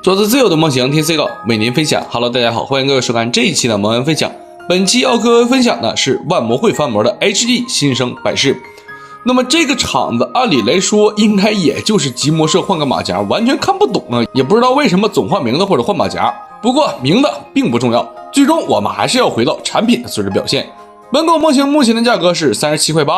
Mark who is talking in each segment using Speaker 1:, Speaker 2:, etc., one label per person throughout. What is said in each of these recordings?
Speaker 1: 做着自由的梦想，听 C 狗为您分享。Hello， 大家好，欢迎各位收看这一期的魔文分享。本期要各位分享的是万魔会翻模的 HG 新生百事。那么这个厂子按理来说应该也就是集魔社换个马甲，完全看不懂啊，也不知道为什么总换名字或者换马甲。不过名字并不重要，最终我们还是要回到产品的素质表现。本狗模型目前的价格是37.8块，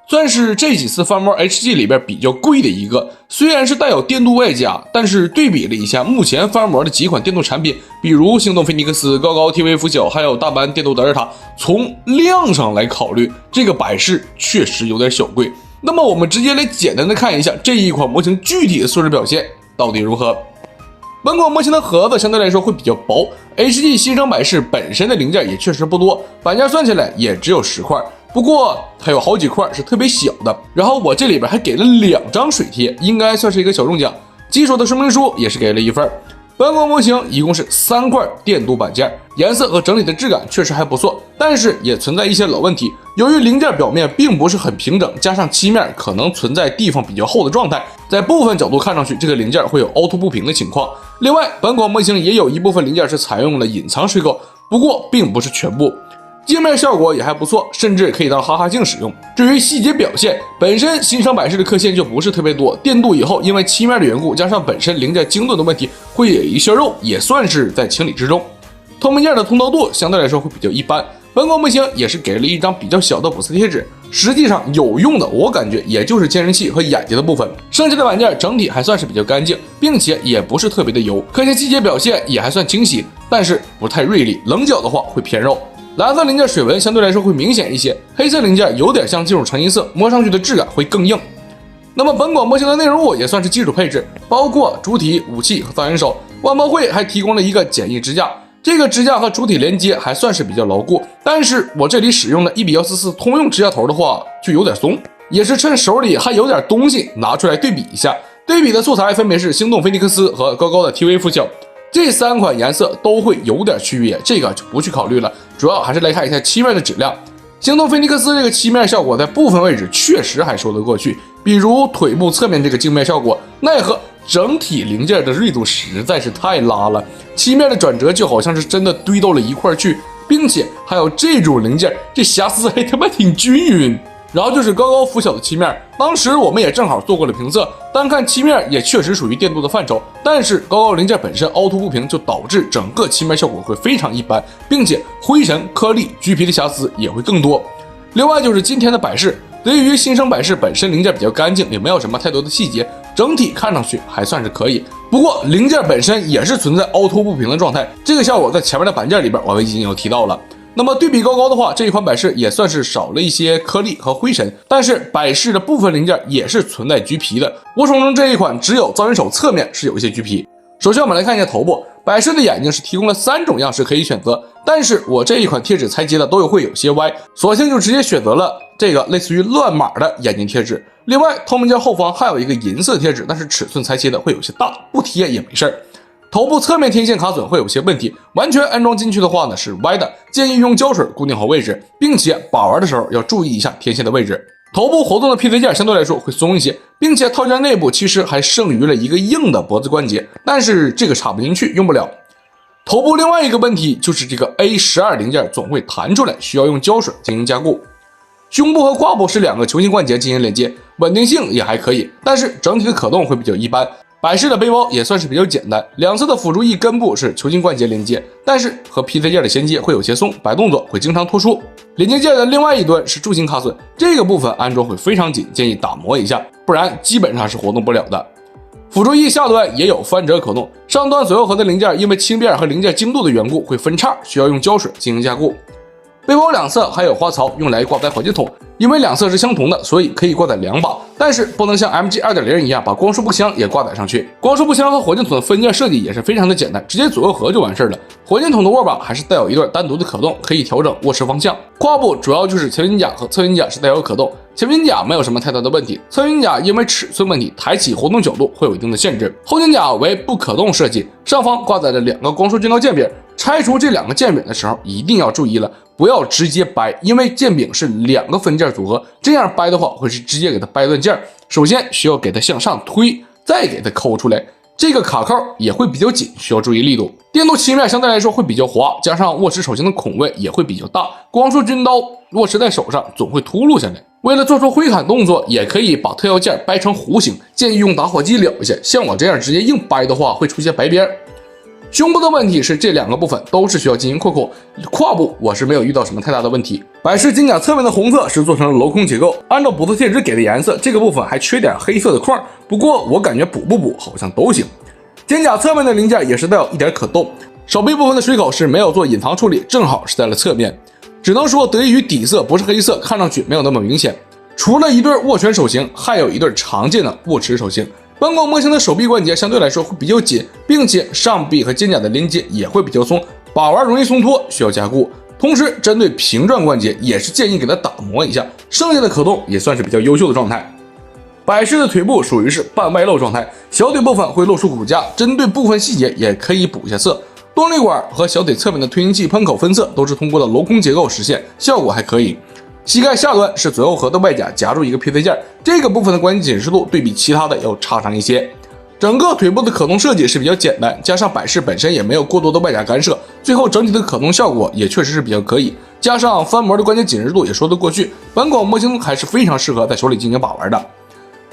Speaker 1: 算是这几次翻模 HG 里边比较贵的一个。虽然是带有电镀外加，但是对比了一下目前翻模的几款电镀产品，比如星动菲尼克斯、高高 TV 拂晓，还有大班电镀德尔塔，从量上来考虑，这个百事确实有点小贵。那么我们直接来简单的看一下这一款模型具体的素质表现到底如何。本款模型的盒子相对来说会比较薄， HG 新生百事本身的零件也确实不多，板件算起来也只有10块，不过还有好几块是特别小的。然后我这里边还给了2张水贴，应该算是一个小中奖。基础的说明书也是给了1份。本款模型一共是3块电镀板件，颜色和整体的质感确实还不错，但是也存在一些老问题。由于零件表面并不是很平整，加上漆面可能存在地方比较厚的状态，在部分角度看上去这个零件会有凹凸不平的情况。另外，本款模型也有一部分零件是采用了隐藏水口，不过并不是全部。镜面效果也还不错，甚至可以当哈哈镜使用。至于细节表现，本身新生百事的刻线就不是特别多，电镀以后因为漆面的缘故，加上本身零件精度的问题，会有一些肉，也算是在情理之中。透明件的通透度相对来说会比较一般，本款模型也是给了一张比较小的补色贴纸，实际上有用的我感觉也就是监视器和眼睛的部分，剩下的板件整体还算是比较干净，并且也不是特别的油，刻线细节表现也还算清晰，但是不太锐利，棱角的话会偏肉。蓝色零件水纹相对来说会明显一些，黑色零件有点像金属成银色，摸上去的质感会更硬。那么本款模型的内容物也算是基础配置，包括主体、武器和造型手。万魔会还提供了一个简易支架，这个支架和主体连接还算是比较牢固，但是我这里使用的1:144通用支架头的话就有点松，也是趁手里还有点东西拿出来对比一下。对比的素材分别是星动菲尼克斯和高高的 TV 拂晓，这3款颜色都会有点区别，这个就不去考虑了，主要还是来看一下漆面的质量。星动菲尼克斯这个漆面效果在部分位置确实还说得过去，比如腿部侧面这个镜面效果，奈何整体零件的锐度实在是太拉了，漆面的转折就好像是真的堆到了一块去，并且还有这种零件这瑕疵还他妈挺均匀。然后就是高高拂晓的漆面，当时我们也正好做过了评测，单看漆面也确实属于电镀的范畴，但是高高零件本身凹凸不平，就导致整个漆面效果会非常一般，并且灰尘、颗粒、橘皮的瑕疵也会更多。另外就是今天的百事，对于新生百事本身零件比较干净，也没有什么太多的细节，整体看上去还算是可以。不过零件本身也是存在凹凸不平的状态，这个效果在前面的板件里边我们已经有提到了。那么对比高高的话，这一款百事也算是少了一些颗粒和灰尘，但是百事的部分零件也是存在橘皮的。我手中这一款只有造型手侧面是有一些橘皮。首先我们来看一下头部，百事的眼睛是提供了3种样式可以选择，但是我这一款贴纸裁接的都会有些歪，索性就直接选择了这个类似于乱码的眼睛贴纸。另外透明件后方还有一个银色贴纸，但是尺寸裁切的会有些大，不贴也没事儿。头部侧面天线卡榫会有些问题，完全安装进去的话呢是歪的，建议用胶水固定好位置，并且把玩的时候要注意一下天线的位置。头部活动的 PC 件相对来说会松一些，并且套件内部其实还剩余了一个硬的脖子关节，但是这个插不进去，用不了。头部另外一个问题就是这个 A12 零件总会弹出来，需要用胶水进行加固。胸部和胯部是2个球形关节进行连接，稳定性也还可以，但是整体的可动会比较一般。百事的背包也算是比较简单，两侧的辅助翼根部是球形关节连接，但是和 PC 件的衔接会有些松，摆动作会经常脱出。连接件的另外一端是柱形卡榫，这个部分安装会非常紧，建议打磨一下，不然基本上是活动不了的。辅助翼下端也有翻折可动，上端左右盒的零件因为轻便和零件精度的缘故会分叉，需要用胶水进行加固。背包两侧还有花槽，用来挂载火箭筒，因为两侧是相同的，所以可以挂载2把，但是不能像 MG 2.0 一样把光束步枪也挂载上去。光束步枪和火箭筒的分件设计也是非常的简单，直接左右合就完事了。火箭筒的握把还是带有一段单独的可动，可以调整握持方向。胯部主要就是前云甲和侧云甲是带有可动，前云甲没有什么太大的问题，侧云甲因为尺寸问题，抬起活动角度会有一定的限制。后肩甲为不可动设计，上方挂载了2个光束军刀剑柄，拆除这2个剑柄的时候一定要注意了，不要直接掰，因为剑柄是2个分件组合，这样掰的话会是直接给它掰断件。首先需要给它向上推，再给它抠出来。这个卡扣也会比较紧，需要注意力度。电镀漆面相对来说会比较滑，加上握持手型的孔位也会比较大，光说军刀握持在手上总会秃噜下来。为了做出挥砍动作，也可以把特效件掰成弧形，建议用打火机燎一下。像我这样直接硬掰的话，会出现白边。胸部的问题是这两个部分都是需要进行扩口，胯部我是没有遇到什么太大的问题。百事金甲侧面的红色是做成了镂空结构，按照补色贴纸给的颜色，这个部分还缺点黑色的框，不过我感觉补不补好像都行。肩甲侧面的零件也是带有一点可动，手臂部分的水口是没有做隐藏处理，正好是在了侧面，只能说得益于底色不是黑色，看上去没有那么明显。除了一对握拳手型，还有一对常见的握持手型。本款模型的手臂关节相对来说会比较紧，并且上臂和肩胛的连接也会比较松，把玩容易松脱，需要加固。同时，针对平转关节也是建议给它打磨一下，剩下的可动也算是比较优秀的状态。百事的腿部属于是半外露状态，小腿部分会露出骨架，针对部分细节也可以补一下色。动力管和小腿侧面的推进器喷口分色都是通过了镂空结构实现，效果还可以。膝盖下端是左右合的外甲夹住一个皮配件，这个部分的关节紧实度对比其他的要差上一些。整个腿部的可动设计是比较简单，加上百事本身也没有过多的外甲干涉，最后整体的可动效果也确实是比较可以。加上翻模的关节紧实度也说得过去，本款模型还是非常适合在手里进行把玩的。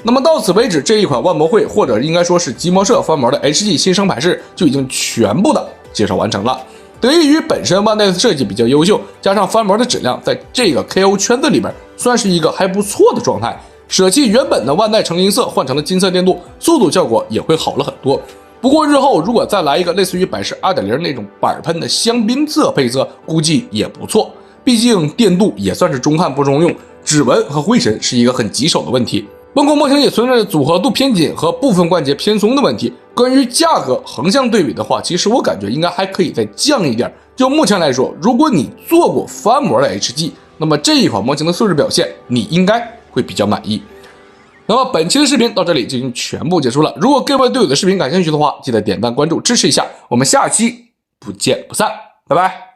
Speaker 1: 那么到此为止，这一款万魔汇或者应该说是极魔社翻模的 HG 新生百事就已经全部的介绍完成了。得益于本身万代的设计比较优秀，加上翻模的质量在这个 KO 圈子里边算是一个还不错的状态，舍弃原本的万代橙银色换成了金色电镀，速度效果也会好了很多。不过日后如果再来一个类似于百事 2.0 那种板喷的香槟色配色，估计也不错，毕竟电镀也算是中看不中用，指纹和灰尘是一个很棘手的问题。本款模型也存在着组合度偏紧和部分关节偏松的问题。关于价格横向对比的话，其实我感觉应该还可以再降一点。就目前来说，如果你做过翻模的 HG， 那么这一款模型的素质表现你应该会比较满意。那么本期的视频到这里就已经全部结束了。如果各位对我的视频感兴趣的话，记得点赞关注支持一下。我们下期不见不散，拜拜。